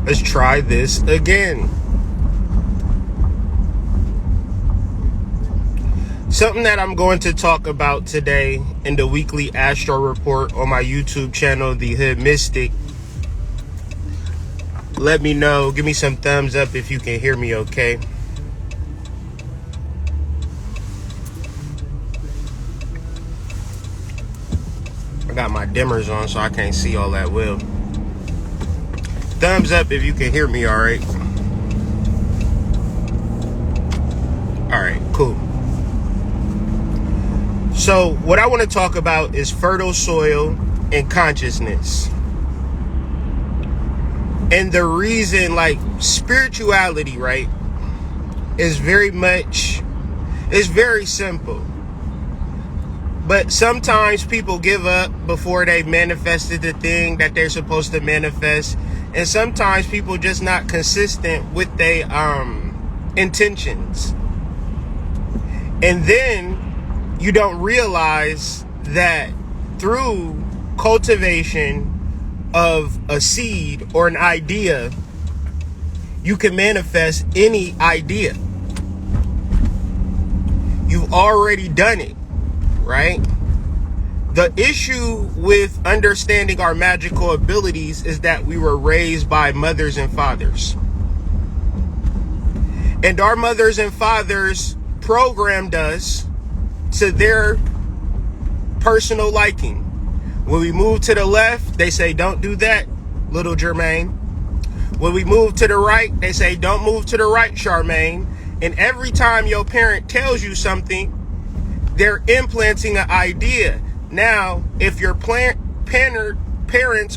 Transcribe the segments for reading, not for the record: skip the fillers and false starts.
Let's try this again. Something that I'm going to talk about today in the weekly Astro Report on my YouTube channel, The Hood Mystic. Let me know. Give me some thumbs up if you can hear me okay. I got my dimmers on so I can't see all that well. Thumbs up if you can hear me all right. All right, cool. So what I want to talk about is fertile soil and consciousness. And the reason, like, spirituality, right, is very simple. But sometimes people give up before they manifested the thing that they're supposed to manifest. And sometimes people just not consistent with their intentions. And then you don't realize that through cultivation of a seed or an idea, you can manifest any idea. You've already done it, right? The issue with understanding our magical abilities is that we were raised by mothers and fathers. And our mothers and fathers programmed us to their personal liking. When we move to the left, they say, don't do that, little Jermaine. When we move to the right, they say, don't move to the right, Charmaine. And every time your parent tells you something, they're implanting an idea. Now, if your parents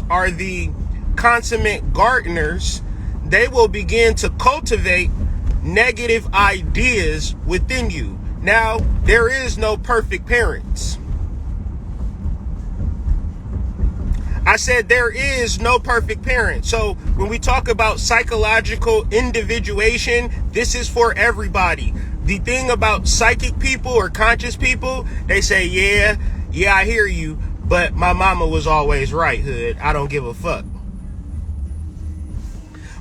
are the consummate gardeners, they will begin to cultivate negative ideas within you. Now, there is no perfect parents. I said there is no perfect parent. So when we talk about psychological individuation, this is for everybody. The thing about psychic people or conscious people, they say, yeah, I hear you, but my mama was always right, Hood. I don't give a fuck.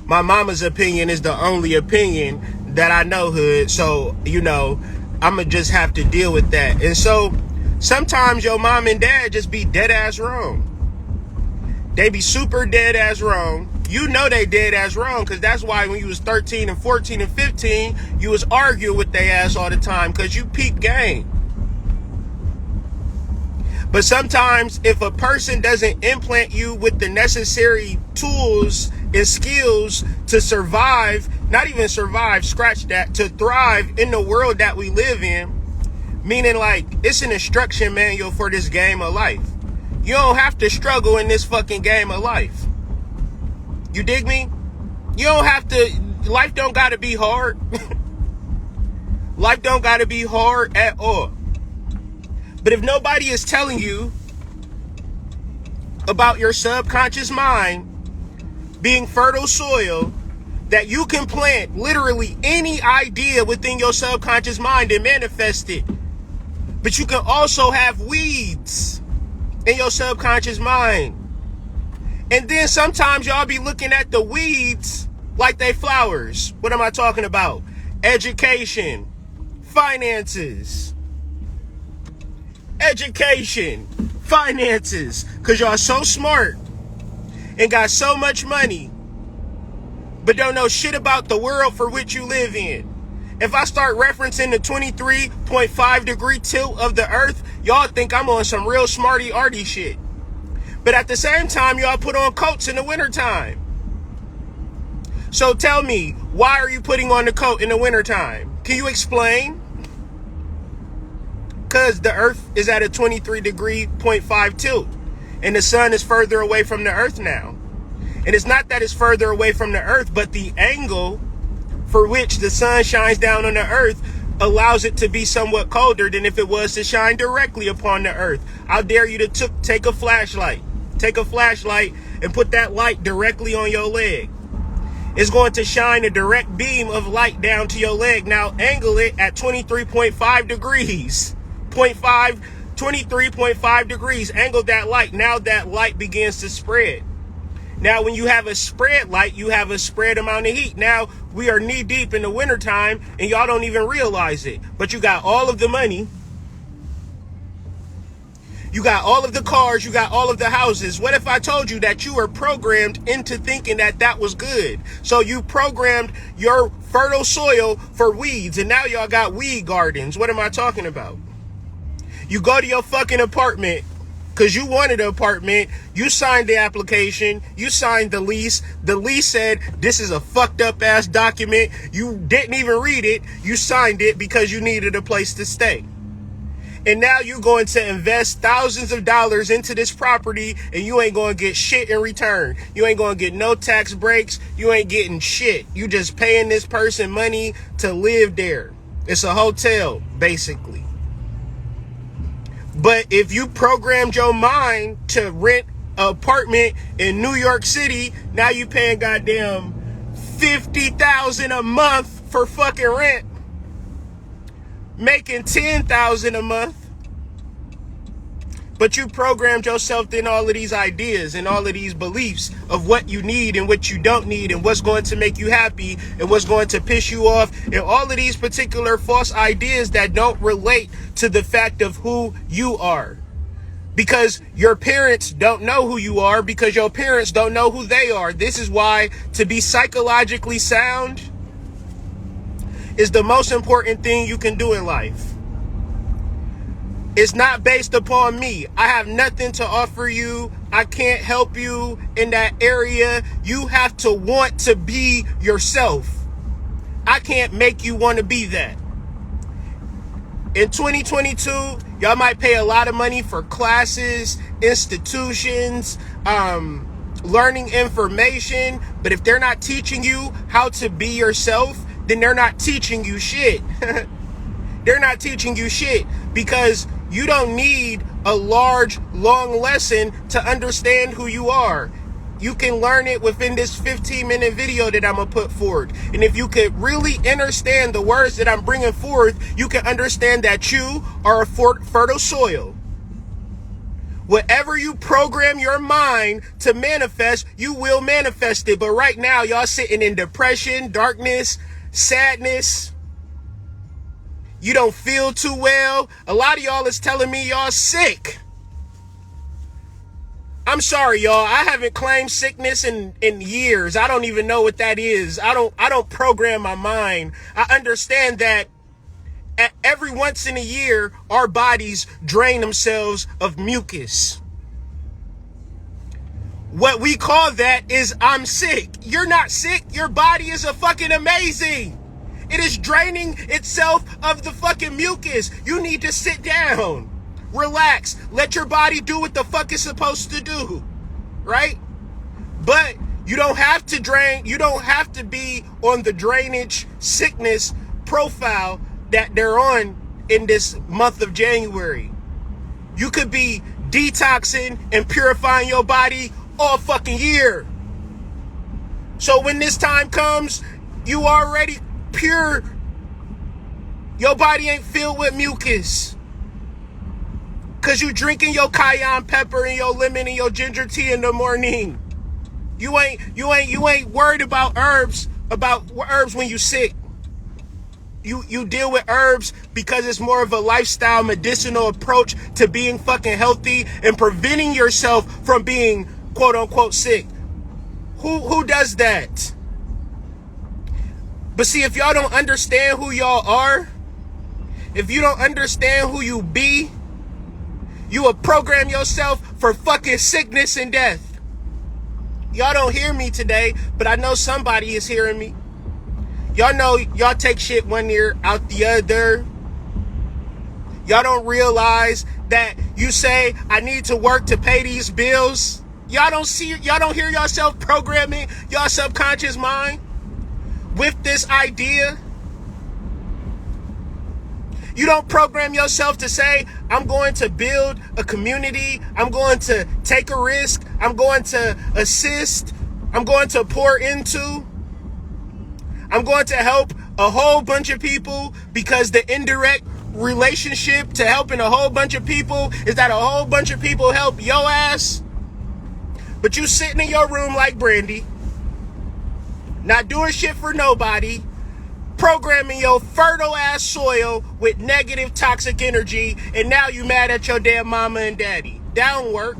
My mama's opinion is the only opinion that I know, Hood. So, I'm going to just have to deal with that. And so sometimes your mom and dad just be dead ass wrong. They be super dead ass wrong. You know they dead ass wrong because that's why when you was 13 and 14 and 15, you was arguing with their ass all the time because you peep game. But sometimes if a person doesn't implant you with the necessary tools and skills to survive, not even survive, scratch that, to thrive in the world that we live in, meaning like it's an instruction manual for this game of life. You don't have to struggle in this fucking game of life. You dig me? You don't have to, life don't gotta be hard. Life don't gotta be hard at all. But if nobody is telling you about your subconscious mind being fertile soil, that you can plant literally any idea within your subconscious mind and manifest it. But you can also have weeds in your subconscious mind. And then sometimes y'all be looking at the weeds like they flowers. What am I talking about? Education, finances, because y'all so smart and got so much money, but don't know shit about the world for which you live in. If I start referencing the 23.5 degree tilt of the earth, y'all think I'm on some real smarty arty shit. But at the same time, y'all put on coats in the wintertime. So tell me, why are you putting on the coat in the wintertime? Can you explain? Because the earth is at a 23.5 tilt. And the sun is further away from the earth now. And it's not that it's further away from the earth, but the angle for which the sun shines down on the earth allows it to be somewhat colder than if it was to shine directly upon the earth. I dare you to take a flashlight. Take a flashlight and put that light directly on your leg. It's going to shine a direct beam of light down to your leg. Now angle it at 23.5 degrees. 23.5 degrees. Angle that light. Now that light begins to spread. Now, when you have a spread light, you have a spread amount of heat. Now, we are knee deep in the wintertime, and y'all don't even realize it. But you got all of the money. You got all of the cars. You got all of the houses. What if I told you that you were programmed into thinking that that was good? So you programmed your fertile soil for weeds, and now y'all got weed gardens. What am I talking about? You go to your fucking apartment because you wanted an apartment. You signed the application. You signed the lease. The lease said this is a fucked up ass document. You didn't even read it. You signed it because you needed a place to stay. And now you're going to invest thousands of dollars into this property, and you ain't going to get shit in return. You ain't going to get no tax breaks. You ain't getting shit. You just paying this person money to live there. It's a hotel, basically. But if you programmed your mind to rent an apartment in New York City, now you paying goddamn $50,000 a month for fucking rent. Making $10,000 a month, but you programmed yourself in all of these ideas and all of these beliefs of what you need and what you don't need and what's going to make you happy and what's going to piss you off, and all of these particular false ideas that don't relate to the fact of who you are. Because your parents don't know who you are, because your parents don't know who they are. This is why to be psychologically sound is the most important thing you can do in life. It's not based upon me. I have nothing to offer you. I can't help you in that area. You have to want to be yourself. I can't make you want to be that. In 2022, y'all might pay a lot of money for classes, institutions, learning information, but if they're not teaching you how to be yourself, then they're not teaching you shit. They're not teaching you shit, because you don't need a large, long lesson to understand who you are. You can learn it within this 15-minute video that I'm going to put forward. And if you could really understand the words that I'm bringing forth, you can understand that you are a fertile soil. Whatever you program your mind to manifest, you will manifest it. But right now, y'all sitting in depression, darkness, sadness. You don't feel too well. A lot of y'all is telling me y'all sick. I'm sorry, y'all. I haven't claimed sickness in years. I don't even know what that is. I don't program my mind. I understand that every once in a year, our bodies drain themselves of mucus. What we call that is I'm sick. You're not sick. Your body is a fucking amazing. It is draining itself of the fucking mucus. You need to sit down, relax, let your body do what the fuck it's supposed to do, right? But you don't have to drain. You don't have to be on the drainage sickness profile that they're on in this month of January. You could be detoxing and purifying your body all fucking year. So when this time comes, you already pure. Your body ain't filled with mucus, cause you drinking your cayenne pepper and your lemon and your ginger tea in the morning. You ain't worried about herbs when you sick. You deal with herbs because it's more of a lifestyle medicinal approach to being fucking healthy and preventing yourself from being quote unquote sick. Who does that? But see, if y'all don't understand who y'all are, if you don't understand who you be, you will program yourself for fucking sickness and death. Y'all don't hear me today, but I know somebody is hearing me. Y'all know y'all take shit one ear out the other. Y'all don't realize that you say, I need to work to pay these bills. Y'all don't hear yourself programming your subconscious mind with this idea. You don't program yourself to say, I'm going to build a community. I'm going to take a risk. I'm going to assist. I'm going to pour into. I'm going to help a whole bunch of people, because the indirect relationship to helping a whole bunch of people is that a whole bunch of people help your ass. But you sitting in your room like Brandy, not doing shit for nobody, programming your fertile ass soil with negative toxic energy, and now you mad at your damn mama and daddy. That don't work.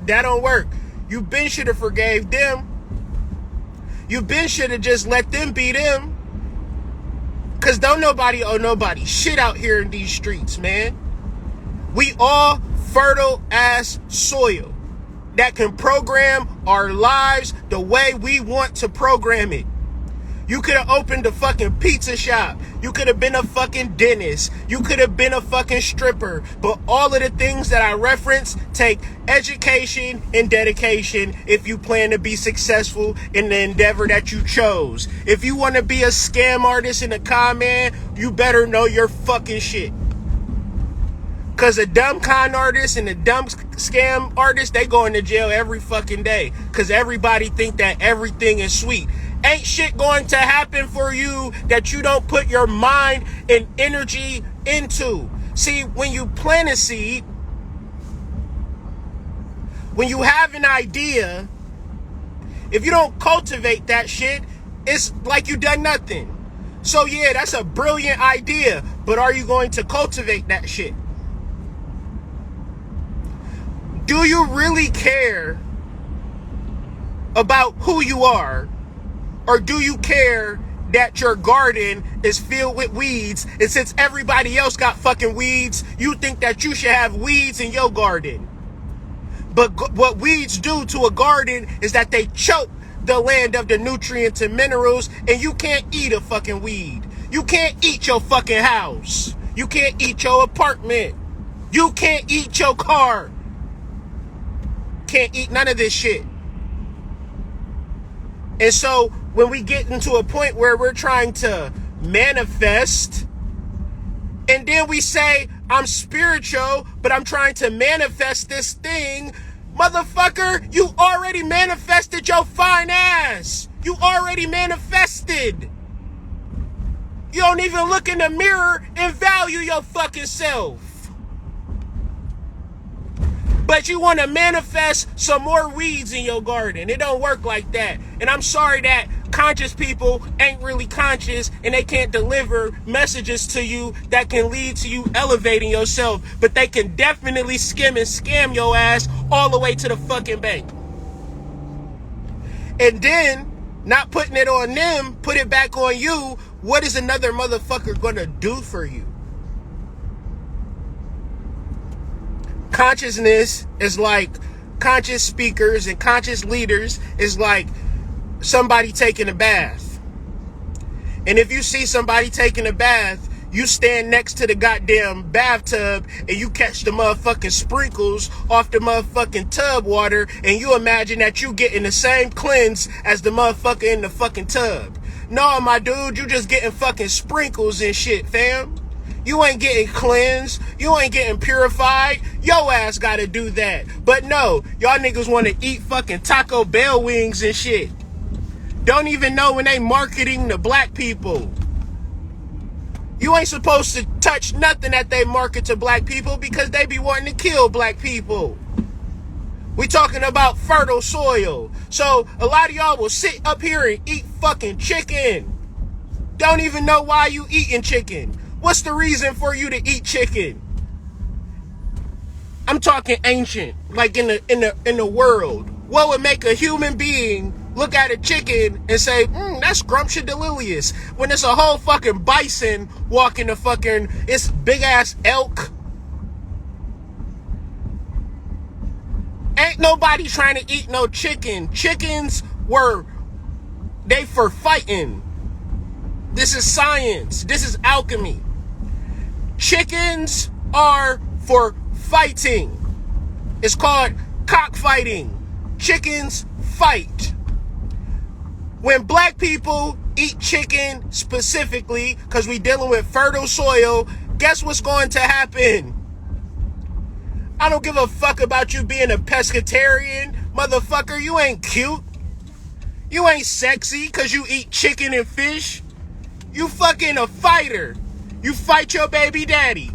That don't work. You been should have forgave them. You been should have just let them be them. Cause don't nobody owe nobody shit out here in these streets, man. We all fertile ass soil that can program our lives the way we want to program it. You could have opened a fucking pizza shop. You could have been a fucking dentist. You could have been a fucking stripper. But all of the things that I reference take education and dedication if you plan to be successful in the endeavor that you chose. If you want to be a scam artist and a con man, you better know your fucking shit. Because a dumb con artist and a dumb scam artist, they going to jail every fucking day. Because everybody think that everything is sweet. Ain't shit going to happen for you that you don't put your mind and energy into. See, when you plant a seed, when you have an idea, if you don't cultivate that shit, it's like you done nothing. So yeah, that's a brilliant idea, but are you going to cultivate that shit? Do you really care about who you are? Or do you care that your garden is filled with weeds, and since everybody else got fucking weeds, you think that you should have weeds in your garden? But what weeds do to a garden is that they choke the land of the nutrients and minerals, and you can't eat a fucking weed. You can't eat your fucking house. You can't eat your apartment. You can't eat your car. Can't eat none of this shit. And so when we get into a point where we're trying to manifest, and then we say, I'm spiritual, but I'm trying to manifest this thing, motherfucker, you already manifested your fine ass. You already manifested. You don't even look in the mirror and value your fucking self. But you want to manifest some more weeds in your garden. It don't work like that. And I'm sorry that conscious people ain't really conscious and they can't deliver messages to you that can lead to you elevating yourself. But they can definitely skim and scam your ass all the way to the fucking bank. And then, not putting it on them, put it back on you. What is another motherfucker gonna do for you? Consciousness is like conscious speakers and conscious leaders is like somebody taking a bath. And if you see somebody taking a bath, you stand next to the goddamn bathtub and you catch the motherfucking sprinkles off the motherfucking tub water, and you imagine that you getting the same cleanse as the motherfucker in the fucking tub. No, my dude, you just getting fucking sprinkles and shit, fam. You ain't getting cleansed. You ain't getting purified. Yo ass gotta do that. But no, y'all niggas want to eat fucking Taco Bell wings and shit. Don't even know when they marketing to black people. You ain't supposed to touch nothing that they market to black people because they be wanting to kill black people. We talking about fertile soil. So a lot of y'all will sit up here and eat fucking chicken. Don't even know why you eating chicken. What's the reason for you to eat chicken? I'm talking ancient, like in the world. What would make a human being look at a chicken and say, that's scrumptious, when it's a whole fucking bison walking the fucking, it's big ass elk. Ain't nobody trying to eat no chicken. Chickens they for fighting. This is science. This is alchemy. Chickens are for fighting. It's called cockfighting. Chickens fight. When black people eat chicken specifically, because we dealing with fertile soil, guess what's going to happen? I don't give a fuck about you being a pescatarian. Motherfucker, you ain't cute. You ain't sexy because you eat chicken and fish. You fucking a fighter. You fight your baby daddy.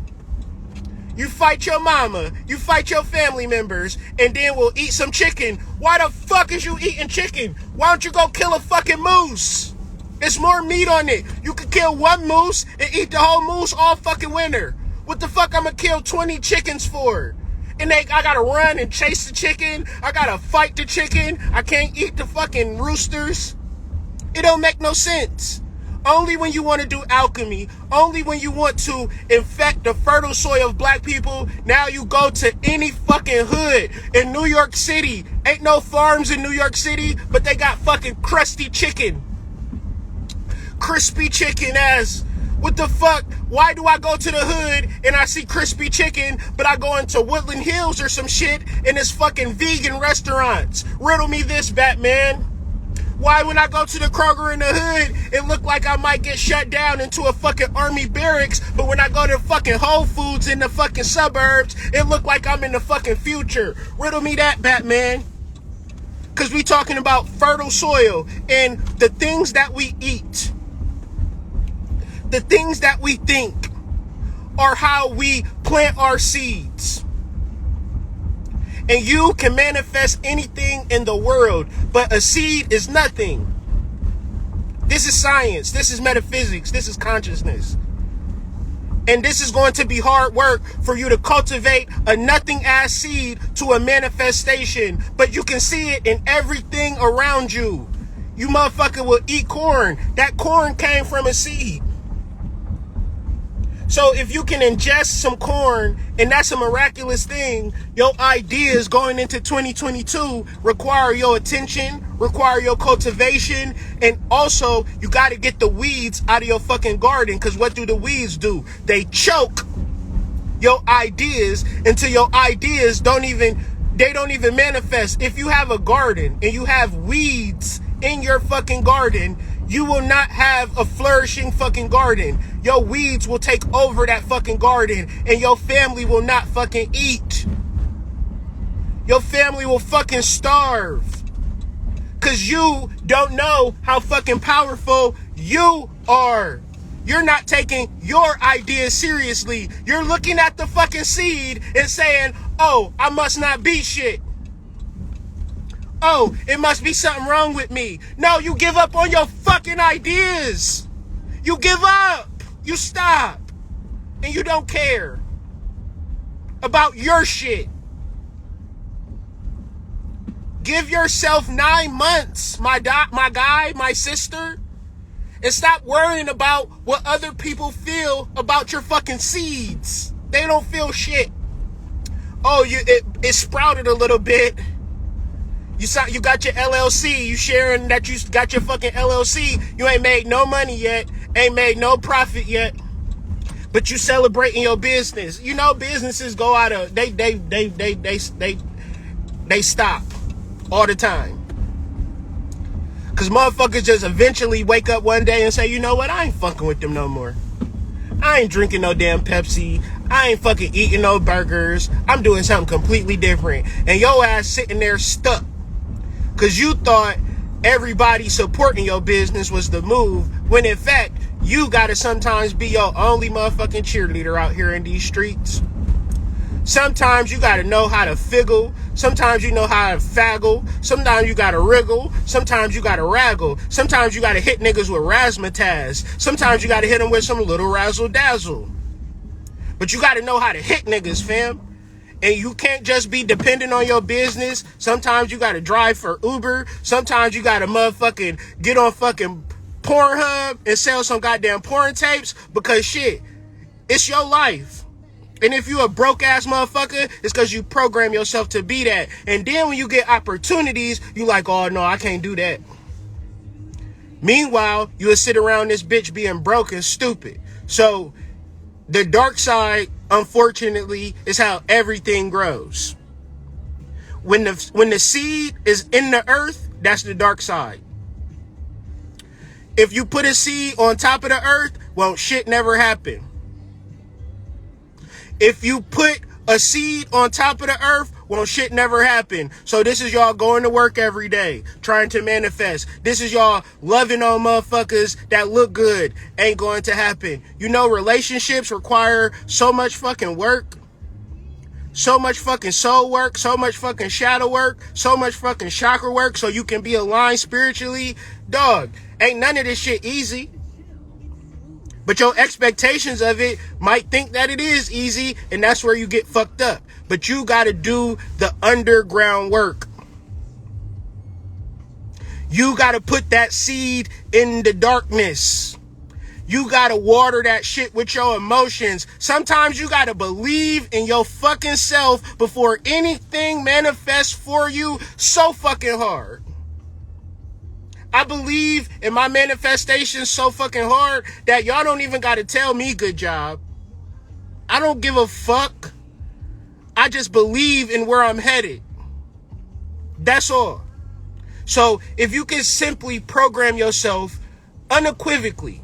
You fight your mama, you fight your family members, and then we'll eat some chicken. Why the fuck is you eating chicken? Why don't you go kill a fucking moose? It's more meat on it. You could kill one moose and eat the whole moose all fucking winter. What the fuck I'm gonna kill 20 chickens for? And I gotta run and chase the chicken. I gotta fight the chicken. I can't eat the fucking roosters. It don't make no sense. Only when you want to do alchemy, only when you want to infect the fertile soil of black people, now you go to any fucking hood in New York City. Ain't no farms in New York City, but they got fucking crusty chicken. Crispy chicken ass. What the fuck? Why do I go to the hood and I see crispy chicken, but I go into Woodland Hills or some shit and it's fucking vegan restaurants? Riddle me this, Batman. Why when I go to the Kroger in the hood, it look like I might get shut down into a fucking army barracks, but when I go to fucking Whole Foods in the fucking suburbs, it look like I'm in the fucking future? Riddle me that, Batman. Because we talking about fertile soil and the things that we eat. The things that we think are how we plant our seeds. And you can manifest anything in the world, but a seed is nothing. This is science. This is metaphysics. This is consciousness. And this is going to be hard work for you to cultivate a nothing ass seed to a manifestation. But you can see it in everything around you. You motherfucker will eat corn. That corn came from a seed. So if you can ingest some corn, and that's a miraculous thing, your ideas going into 2022 require your attention, require your cultivation, and also you got to get the weeds out of your fucking garden, because what do the weeds do? They choke your ideas until your ideas don't even manifest. If you have a garden and you have weeds in your fucking garden, you will not have a flourishing fucking garden. Your weeds will take over that fucking garden and your family will not fucking eat. Your family will fucking starve. Cause you don't know how fucking powerful you are. You're not taking your ideas seriously. You're looking at the fucking seed and saying, oh, I must not be shit. Oh, it must be something wrong with me. No, you give up on your fucking ideas. You give up. You stop. And you don't care about your shit. Give yourself 9 months, my guy, my sister. And stop worrying about what other people feel about your fucking seeds. They don't feel shit. Oh, it sprouted a little bit. You got your LLC. You sharing that you got your fucking LLC. You ain't made no money yet. Ain't made no profit yet. But you celebrating your business. You know businesses go out of they stop all the time. Cause motherfuckers just eventually wake up one day and say, you know what? I ain't fucking with them no more. I ain't drinking no damn Pepsi. I ain't fucking eating no burgers. I'm doing something completely different. And your ass sitting there stuck. Because you thought everybody supporting your business was the move, when in fact, you gotta sometimes be your only motherfucking cheerleader out here in these streets. Sometimes you gotta know how to figgle. Sometimes you know how to faggle. Sometimes you gotta wriggle. Sometimes you gotta raggle. Sometimes you gotta hit niggas with razzmatazz. Sometimes you gotta hit them with some little razzle dazzle. But you gotta know how to hit niggas, fam. And you can't just be dependent on your business. Sometimes you gotta drive for Uber. Sometimes you gotta motherfucking get on fucking Pornhub and sell some goddamn porn tapes, because shit, it's your life. And if you a broke ass motherfucker, it's because you program yourself to be that. And then when you get opportunities, you like, oh no, I can't do that. Meanwhile, you will sit around this bitch being broke and stupid. So the dark side, unfortunately, is how everything grows. When the seed is in the earth, that's the dark side. If you put a seed on top of the earth, well, shit never happened. If you put a seed on top of the earth, well, shit never happened. So this is y'all going to work every day, trying to manifest. This is y'all loving on motherfuckers that look good. Ain't going to happen. You know, relationships require so much fucking work. so much fucking soul work, so much fucking shadow work, so much fucking chakra work so you can be aligned spiritually. Dog, ain't none of this shit easy. But your expectations of it might think that it is easy, and that's where you get fucked up. But you gotta do the underground work. You gotta put that seed in the darkness. You gotta water that shit with your emotions. Sometimes you gotta believe in your fucking self before anything manifests for you so fucking hard. I believe in my manifestations so fucking hard that y'all don't even gotta tell me good job. I don't give a fuck. I just believe in where I'm headed. That's all. So if you can simply program yourself unequivocally,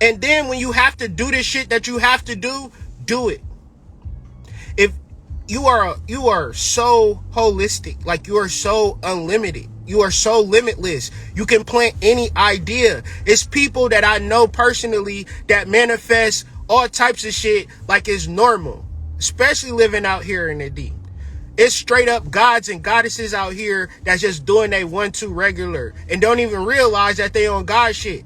and then when you have to do the shit that you have to do it. If you are so holistic, like you are so unlimited, you are so limitless, you can plant any idea. It's people that I know personally that manifest all types of shit like it's normal, especially living out here in the deep. It's straight up gods and goddesses out here that's just doing they 1-2 regular and don't even realize that they on God shit.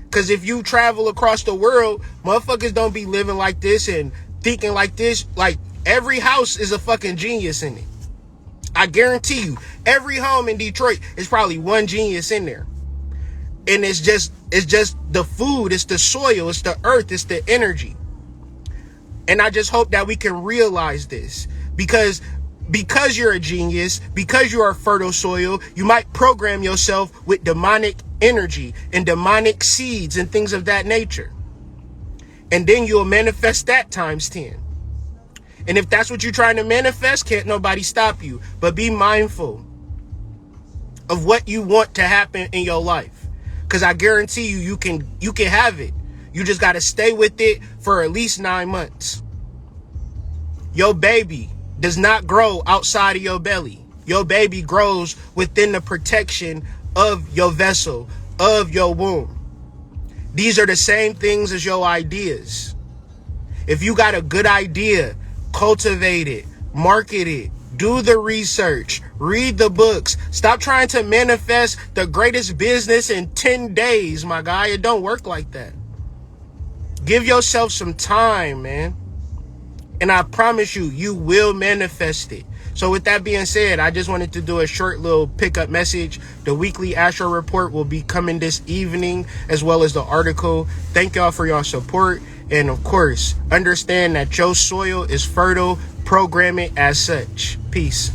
Cause if you travel across the world, motherfuckers don't be living like this and thinking like this. Like every house is a fucking genius in it. I guarantee you, every home in Detroit is probably one genius in there. And it's just the food, it's the soil, it's the earth, it's the energy. And I just hope that we can realize this because you're a genius, because you are fertile soil, you might program yourself with demonic energy and demonic seeds and things of that nature. And then you'll manifest that times 10. And if that's what you're trying to manifest, can't nobody stop you. But be mindful of what you want to happen in your life. Because I guarantee you can have it. You just got to stay with it for at least 9 months. Your baby does not grow outside of your belly. Your baby grows within the protection of your vessel, of your womb. These are the same things as your ideas. If you got a good idea, cultivate it, market it, do the research, read the books. Stop trying to manifest the greatest business in 10 days, my guy. It don't work like that. Give yourself some time, man. And I promise you, you will manifest it. So with that being said, I just wanted to do a short little pickup message. The weekly Astro Report will be coming this evening, as well as the article. Thank y'all for your support. And of course, understand that your soil is fertile. Program it as such. Peace.